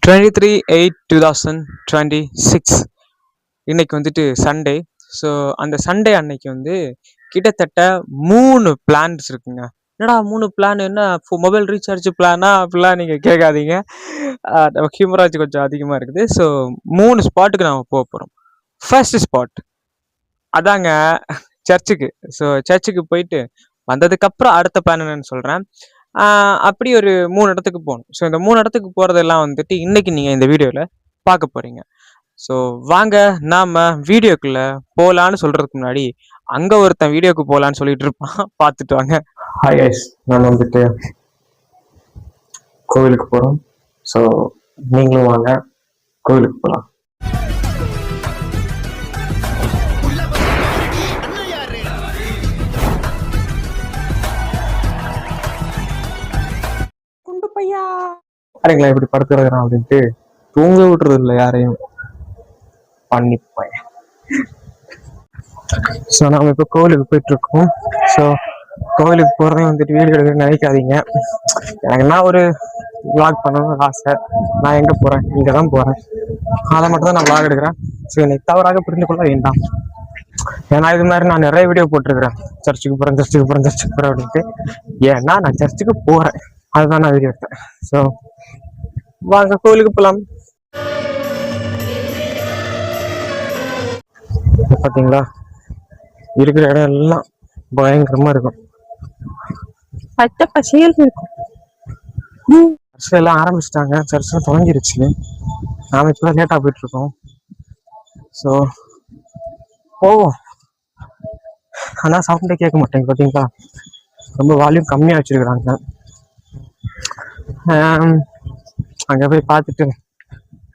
23/8/2026 இன்னைக்கு வந்துட்டு Sunday. So அந்த சண்டே அன்னைக்கு வந்து கிட்டத்தட்ட 3 பிளான்ஸ் இருக்குங்க. என்னடா 3 பிளான், என்ன மொபைல் ரீசார்ஜ் பிளானா அப்படிலாம் நீங்கள் கேட்காதீங்க. ஹியூமராஜ் கொஞ்சம் அதிகமாக இருக்குது. ஸோ 3 ஸ்பாட்டுக்கு நாம் போக போகிறோம். ஃபர்ஸ்ட் ஸ்பாட் அதாங்க சர்ச்சுக்கு. ஸோ சர்ச்சுக்கு போயிட்டு வந்ததுக்கப்புறம் அடுத்த பிளான் என்னன்னு சொல்கிறேன். அப்படி ஒரு 3 இடத்துக்கு போகணும். ஸோ இந்த 3 இடத்துக்கு போகிறதெல்லாம் வந்துட்டு இன்னைக்கு நீங்கள் இந்த வீடியோவில் பார்க்க போகிறீங்க. ஸோ வாங்க நாம் வீடியோக்குள்ளே போகலான்னு சொல்கிறதுக்கு முன்னாடி அங்கே ஒருத்தன் வீடியோக்கு போகலான்னு சொல்லிட்டு இருப்பான், பார்த்துட்டு வாங்க. ஹாய் கைஸ், நம்ம வந்துட்டு கோவிலுக்கு போகிறோம். ஸோ நீங்களும் வாங்க, கோவிலுக்கு போகலாம். யாருங்களா இப்படி படுத்துறதுறான் அப்படின்ட்டு தூங்க விட்டுறது இல்லை யாரையும் பண்ணிப்பேன். ஸோ நம்ம இப்போ கோவிலுக்கு போயிட்டு இருக்கோம். ஸோ கோவிலுக்கு போகிறதையும் வந்துட்டு வீடியோ எடுக்க நினைக்காதீங்க. எனக்கு என்ன ஒரு விளாக் பண்ணணும்னு ஆசை. நான் எங்கே போகிறேன், இங்கே தான் போகிறேன். அதை மட்டும் தான் நான் விளாக் எடுக்கிறேன். ஸோ என்னை தவறாக புரிந்து கொள்ள வேண்டாம். ஏன்னா இது மாதிரி நான் நிறைய வீடியோ போட்டிருக்கிறேன், சர்ச்சுக்கு போகிறேன் அப்படின்ட்டு. ஏன்னா நான் சர்ச்சுக்கு போகிறேன், அதுதான் நான் வீடியோ எடுத்தேன். ஸோ வாங்க கோவிலுக்கு போகலாம். பார்த்தீங்களா, இருக்கிற இடம் எல்லாம் பயங்கரமா இருக்கும், பச்சை பசையல் இருக்கும். சர்ச் எல்லாம் ஆரம்பிச்சிட்டாங்க, சர்ச்லாம் தொடங்கிருச்சு. நாம இப்பதான் லேட்டா போயிட்டு இருக்கோம். ஸோ போவோம். ஆனா சவுண்டே கேட்க மாட்டேங்க. பார்த்தீங்களா, ரொம்ப வால்யூம் கம்மியா வச்சிருக்கிறாங்க. அங்கே போய் பார்த்துட்டு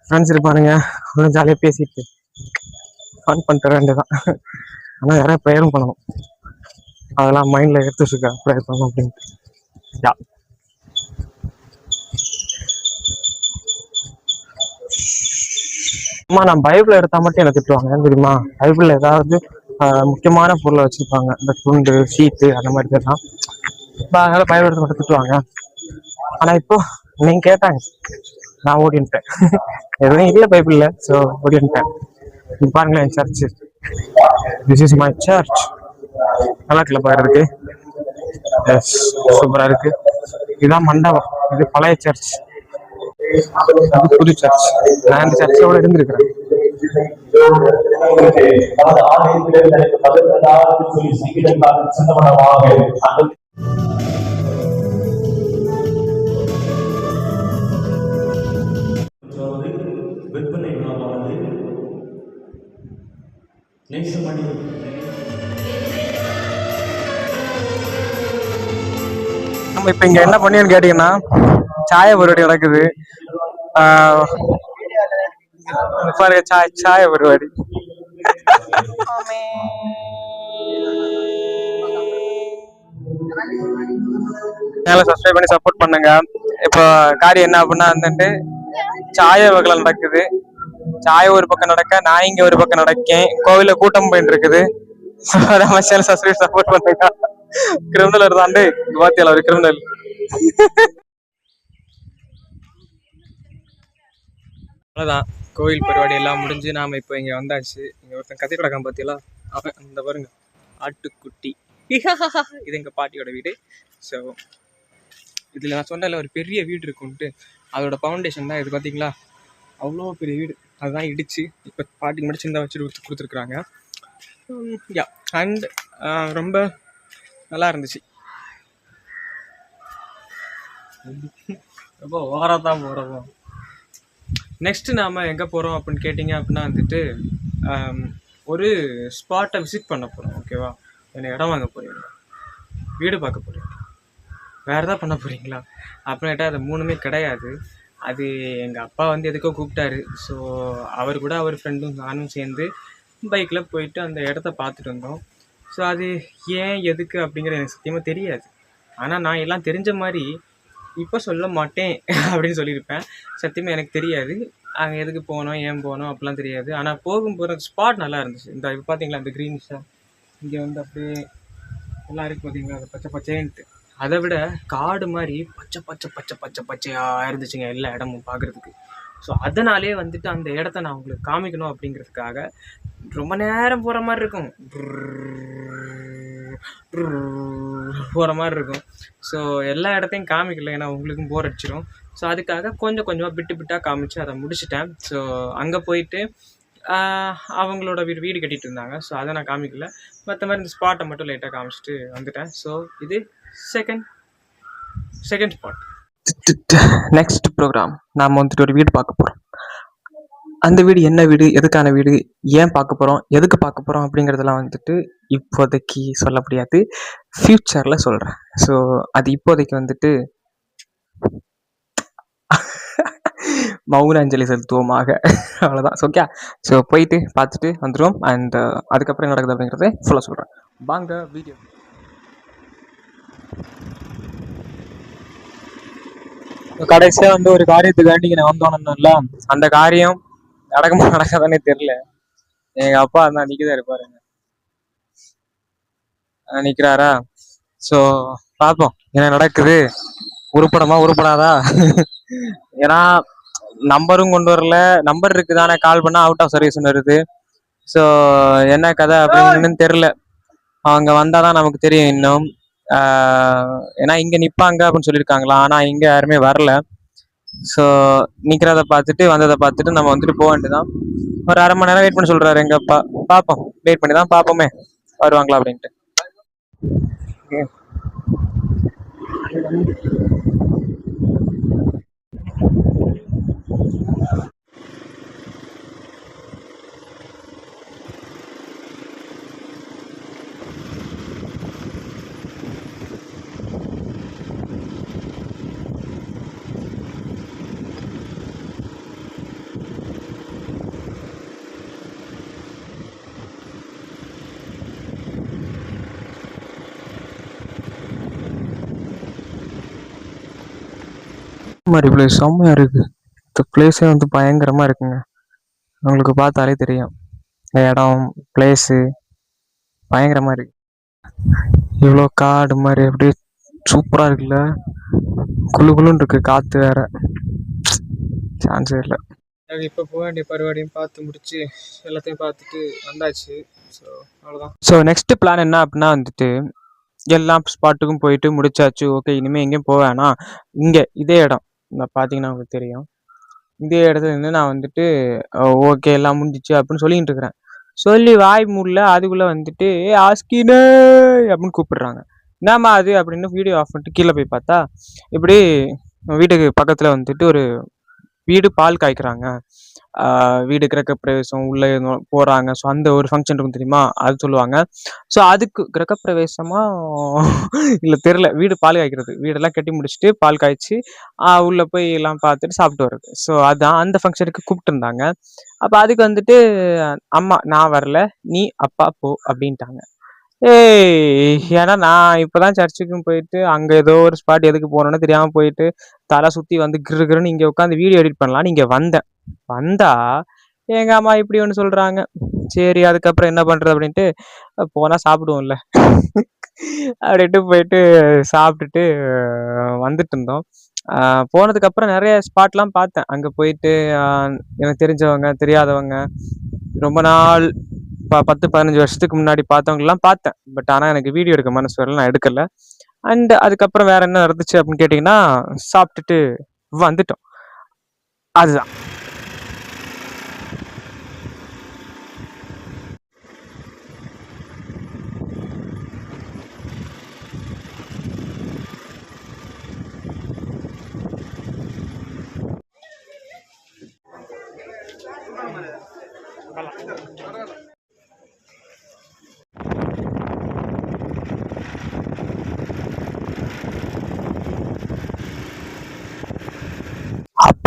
ஃப்ரெண்ட்ஸ் இருப்பானுங்க, ஒன்றும் ஜாலியாக பேசிட்டு ஃபன் பண்ணிட்டு வேண்டியதான். ஆனால் யாராவது ப்ரேயரும் பண்ணணும், அதெல்லாம் மைண்டில் எடுத்து வச்சுருக்கேன், ப்ரேயர் பண்ணணும் அப்படின்ட்டு. யா, அம்மா நான் பைபிள் எடுத்தால் மட்டும் எனக்கு திட்டுவாங்க தெரியுமா. பைபிளில் ஏதாவது முக்கியமான பொருளை வச்சுருப்பாங்க, இந்த துண்டு ஷீட்டு அந்த மாதிரி தான். அதனால் பைபிள் எடுத்து மட்டும் திட்டுவாங்க. ஆனால் இப்போ நீங்கள் கேட்டாங்க, நான் ஓடின்ட்டேன். எதுவும் இல்லை பைபிளில், ஸோ ஓடின்ட்டேன். பாருங்களேன் என் church. This is my church. நல்லா இருக்குல்ல பாக்குறதுக்கு. எஸ், சூப்பரா இருக்கு. இதுதான் மண்டபம், இது பழைய சர்ச், அது புது சர்ச். நான் இந்த சர்ச்சோட இருந்திருக்கிறேன். நம்ம இப்ப இங்க என்ன பண்ணியோன்னு கேட்டீங்கன்னா, சாய பருவாடி நடக்குது. பாருங்க, சாய பருவாடி. சப்ஸ்கிரைப் பண்ணி சப்போர்ட் பண்ணுங்க. இப்போ காரியம் என்ன அப்படின்னா வந்துட்டு சாய வகையில நடக்குது. சாய ஒரு பக்கம் நடக்க, நான் இங்க ஒரு பக்கம் நடக்கேன். கோவில கூட்டம் போயிட்டு இருக்குது. நம்ம சேனல் சப்ஸ்கிரைப் சப்போர்ட் பண்ணுங்க. கிரிமினல் இருந்தாண்டே பாத்தியால ஒரு கிரிமினல். அவ்வளவுதான், கோவில் பருவாடி எல்லாம் முடிஞ்சு நாம இப்போ இங்க வந்தாச்சு. இங்க ஒருத்தன் கத்தி கிடக்கான் பாத்தியெல்லாம், அவன் அந்த பாருங்க ஆட்டுக்குட்டி. இது எங்க பாட்டியோட வீடு. ஸோ இதுல நான் சொன்னல ஒரு பெரிய வீடு இருக்குன்ட்டு, அதோட ஃபவுண்டேஷன் தான் இது. பாத்தீங்களா, அவ்வளோ பெரிய வீடு. அதுதான் இடிச்சு இப்போ பாட்டிக்கு மட்டும் சின்ன வச்சு கொடுத்துருக்குறாங்க. யா, அண்ட் ரொம்ப நல்லா இருந்துச்சு. ரொம்ப ஓவராக தான் போகிறோம். நெக்ஸ்ட் நாம் எங்கே போகிறோம் அப்படின்னு கேட்டிங்க அப்படின்னா வந்துட்டு ஒரு ஸ்பாட்டை விசிட் பண்ண போகிறோம். ஓகேவா, என்ன இடம் வாங்க போகிறீங்க, வீடு பார்க்க போகிறீங்க, வேறு எதாவது பண்ண போகிறீங்களா அப்படின்ட்டா அது 3மே கிடையாது. அது எங்கள் அப்பா வந்து எதுக்கோ கூப்பிட்டாரு. ஸோ அவர் கூட அவர் ஃப்ரெண்டும் நானும் சேர்ந்து பைக்கில் போயிட்டு அந்த இடத்த பார்த்துட்டு வந்தோம். ஸோ அது ஏன் எதுக்கு அப்படிங்கிற எனக்கு சத்தியமாக தெரியாது. ஆனால் நான் எல்லாம் தெரிஞ்ச மாதிரி இப்போ சொல்ல மாட்டேன் அப்படின்னு சொல்லியிருப்பேன். சத்தியமாக எனக்கு தெரியாது அங்கே எதுக்கு போனோம், ஏன் போனோம் அப்படிலாம் தெரியாது. ஆனால் போகும்போது ஸ்பாட் நல்லா இருந்துச்சு. இந்த இப்போ பார்த்தீங்களா, இந்த க்ரீனிஷாக இங்கே வந்து அப்படியே எல்லாம் இருக்குது பார்த்தீங்களா, அது பச்சை பச்சைன்ட்டு. அதை விட காடு மாதிரி பச்சை பச்சை பச்சை பச்சை பச்சையாக இருந்துச்சுங்க எல்லா இடமும் பார்க்குறதுக்கு. ஸோ அதனாலே வந்துட்டு அந்த இடத்த நான் உங்களுக்கு காமிக்கணும் அப்படிங்கிறதுக்காக ரொம்ப நேரம் போகிற மாதிரி இருக்கும், போகிற மாதிரி இருக்கும். ஸோ எல்லா இடத்தையும் காமிக்கல, ஏன்னா உங்களுக்கும் போர் அடிச்சிடும். ஸோ அதுக்காக கொஞ்சம் கொஞ்சமாக பிட்டு பிட்டாக காமிச்சு அதை முடிச்சிட்டேன். ஸோ அங்கே போயிட்டு அவங்களோட வீடு கட்டிகிட்டு இருந்தாங்க. ஸோ அதை நான் காமிக்கல, மற்ற மாதிரி இந்த ஸ்பாட்டை மட்டும் லைட்டாக காமிச்சிட்டு வந்துட்டேன். ஸோ இது செகண்ட் ஸ்பாட். நெக்ஸ்ட் ப்ரோக்ராம் நாம் வந்துட்டு ஒரு வீடு பார்க்க போகிறோம். அந்த வீடு என்ன வீடு, எதுக்கான வீடு, ஏன் பார்க்க போகிறோம், எதுக்கு பார்க்க போகிறோம் அப்படிங்கிறதெல்லாம் வந்துட்டு இப்போதைக்கு சொல்ல முடியாது, ஃப்யூச்சரில் சொல்கிறேன். ஸோ அது இப்போதைக்கு வந்துட்டு மௌன அஞ்சலி செலுத்துவோமாக, அவ்வளோதான். ஓகே, ஸோ போயிட்டு பார்த்துட்டு வந்துடுவோம். அண்ட் அதுக்கப்புறம் என்ன நடக்குது அப்படிங்கிறத ஃபுல்லாக சொல்கிறேன். வாங்க வீடியோ. கடைசியாக வந்து ஒரு காரியத்துக்காண்டி நான் வந்தோன்னல, அந்த காரியம் நடக்காதானே தெரியல. எங்கள் அப்பா தான் நிற்கதான் இருப்பாருங்க, நிற்கிறாரா? ஸோ பார்ப்போம் என்ன நடக்குது, உருப்படாதா? ஏன்னா நம்பரும் கொண்டு வரல, நம்பர் இருக்குதானே, கால் பண்ணா அவுட் ஆஃப் சர்வீஸ்னு வருது. ஸோ என்ன கதை அப்படின்னு தெரியல, அவங்க வந்தாதான் நமக்கு தெரியும் இன்னும். ஏன்னா இங்க நிப்பாங்க அப்படின்னு சொல்லியிருக்காங்களா, ஆனா இங்க யாருமே வரல. ஸோ நிக்கிறத பார்த்துட்டு வந்ததை பார்த்துட்டு நம்ம வந்துட்டு போக வேண்டியதான். ஒரு அரை மணி நேரம் வெயிட் பண்ண சொல்றாரு எங்க அப்பா, பார்ப்போம், வெயிட் பண்ணி தான் பார்ப்போமே வருவாங்களா அப்படின்ட்டு. மாதிரி பிளேஸ் செம்மையா இருக்கு. இந்த பிளேஸே வந்து பயங்கரமா இருக்குங்க, உங்களுக்கு பார்த்தாலே தெரியும். இந்த இடம் பிளேஸு பயங்கரமா இருக்கு. இவ்வளோ காடு மாதிரி அப்படியே சூப்பரா இருக்குல்ல, குளுன்னு இருக்கு, காத்து வேற, சான்ஸே இல்லை. இப்போ போக வேண்டிய பருவாடியும் பார்த்து முடிச்சு எல்லாத்தையும் பார்த்துட்டு வந்தாச்சு. ஸோ அவ்வளோதான். ஸோ நெக்ஸ்ட் பிளான் என்ன அப்படின்னா வந்துட்டு, எல்லா ஸ்பாட்டுக்கும் போயிட்டு முடிச்சாச்சு. ஓகே, இனிமேல் எங்கேயும் போக வேணாம், இங்கே இதே இடம் பார்த்தீங்கன்னா உங்களுக்கு தெரியும், இதே இடத்துல இருந்து நான் வந்துட்டு ஓகே எல்லாம் முடிஞ்சிச்சு அப்படின்னு சொல்லிட்டு இருக்கிறேன். சொல்லி வாய் மூடல, அதுக்குள்ள வந்துட்டு ஆஸ்கினே அப்படின்னு கூப்பிடுறாங்க. என்னம்மா அது அப்படின்னு வீடியோ ஆஃப் பண்ணிட்டு கீழே போய் பார்த்தா, இப்படி வீட்டுக்கு பக்கத்துல வந்துட்டு ஒரு வீடு பால் காய்க்கிறாங்க, வீடு கிரக பிரவேசம் உள்ளே போறாங்க. ஸோ அந்த ஒரு ஃபங்க்ஷன் இருக்கும் தெரியுமா, அது சொல்லுவாங்க. ஸோ அதுக்கு கிரக பிரவேசமா இல்லை தெரியல, வீடு பால் காய்க்கிறது, வீடெல்லாம் கட்டி முடிச்சுட்டு பால் காய்ச்சி உள்ள போய் எல்லாம் பார்த்துட்டு சாப்பிட்டு வர்றது. ஸோ அதான் அந்த ஃபங்க்ஷனுக்கு கூப்பிட்டு இருந்தாங்க. அப்போ அதுக்கு வந்துட்டு அம்மா நான் வரல, நீ அப்பா போ அப்படின்ட்டாங்க. ஏன்னா நான் இப்பதான் சர்ச்சுக்கும் போயிட்டு அங்க ஏதோ ஒரு ஸ்பாட் எதுக்கு போனோன்னு தெரியாம போயிட்டு தலை சுத்தி வந்து கிருன்னு இங்க உட்காந்து வீடியோ எடிட் பண்ணலாம் நீங்க வந்தா எங்க அம்மா இப்படி ஒன்று சொல்றாங்க. சரி அதுக்கப்புறம் என்ன பண்றது அப்படின்ட்டு போனா சாப்பிடுவோம்ல அப்படின்ட்டு போயிட்டு சாப்பிட்டுட்டு வந்துட்டு இருந்தோம். போனதுக்கு அப்புறம் நிறைய ஸ்பாட்லாம் பார்த்தேன். அங்க போயிட்டு எனக்கு தெரிஞ்சவங்க தெரியாதவங்க ரொம்ப நாள் 10-15 வருஷத்துக்கு முன்னாடி பார்த்தவங்கலாம் பார்த்தேன். பட் ஆனால் எனக்கு வீடியோ எடுக்க மனசு வரல, நான் எடுக்கல. அண்ட் அதுக்கப்புறம் வேற என்ன நடந்துச்சு அப்படின்னு கேட்டிங்கன்னா, சாப்பிட்டுட்டு வந்துட்டோம், அதுதான்.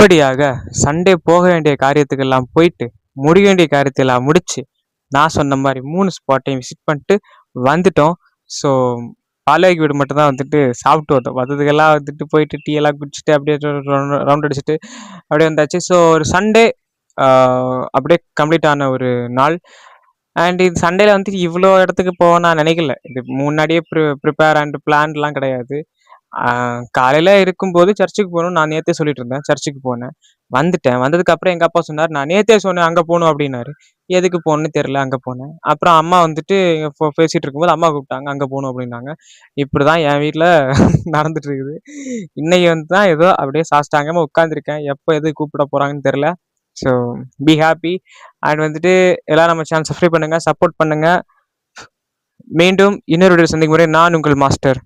அப்படியாக சண்டே போக வேண்டிய காரியத்துக்கெல்லாம் போயிட்டு முடிய வேண்டிய காரியத்தையெல்லாம் முடிச்சு நான் சொன்ன மாதிரி 3 ஸ்பாட்டையும் விசிட் பண்ணிட்டு வந்துட்டோம். ஸோ பாலைக்கு வீடு மட்டும் தான் வந்துட்டு சாப்பிட்டு வந்தோம், மற்றதுக்கெல்லாம் வந்துட்டு போயிட்டு டீ எல்லாம் குடிச்சிட்டு அப்படியே ரவுண்ட் அடிச்சுட்டு அப்படியே வந்தாச்சு. ஸோ ஒரு சண்டே அப்படியே கம்ப்ளீட் ஆன ஒரு நாள். அண்ட் இது சண்டேல வந்துட்டு இவ்வளோ இடத்துக்கு போக நான் நினைக்கல, இது முன்னாடியே ப்ரிப்பேர் அண்ட் பிளான்லாம் கிடையாது. காலையில் இருக்கும்போது சர்ச்சுக்கு போகணும், நான் நேற்றே சொல்லிட்டு இருந்தேன், சர்ச்சுக்கு போனேன். வந்துட்டேன். வந்ததுக்கப்புறம் எங்க அப்பா சொன்னாரு, "நான் நேத்தே சொன்னேன் அங்க போணும்" அப்படின்னாரு. எதுக்கு போணும்னு தெரியல, அங்க போனேன். அப்புறம் அம்மா வந்துட்டு பேசிட்டு இருக்கும்போது அம்மா கூப்பிட்டாங்க, "அங்க போணும்" அப்படின்னாங்க. இப்படிதான் என் வீட்ல நடந்துட்டு இருக்குது. இன்னைக்கு வந்து தான் ஏதோ அப்படியே சாஷ்டாங்கமா உட்கார்ந்துருக்கேன். எப்போ எது கூப்பிட போறாங்கன்னு தெரியல. So be happy. அண்ட் வந்துட்டு எல்லாரும் நம்ம சேனல் சப்ஸ்கிரைப் பண்ணுங்க, சப்போர்ட் பண்ணுங்க. மீண்டும் இன்னொரு வீடியோ சந்திக்கும் வரை நான் உங்கள் மாஸ்டர்.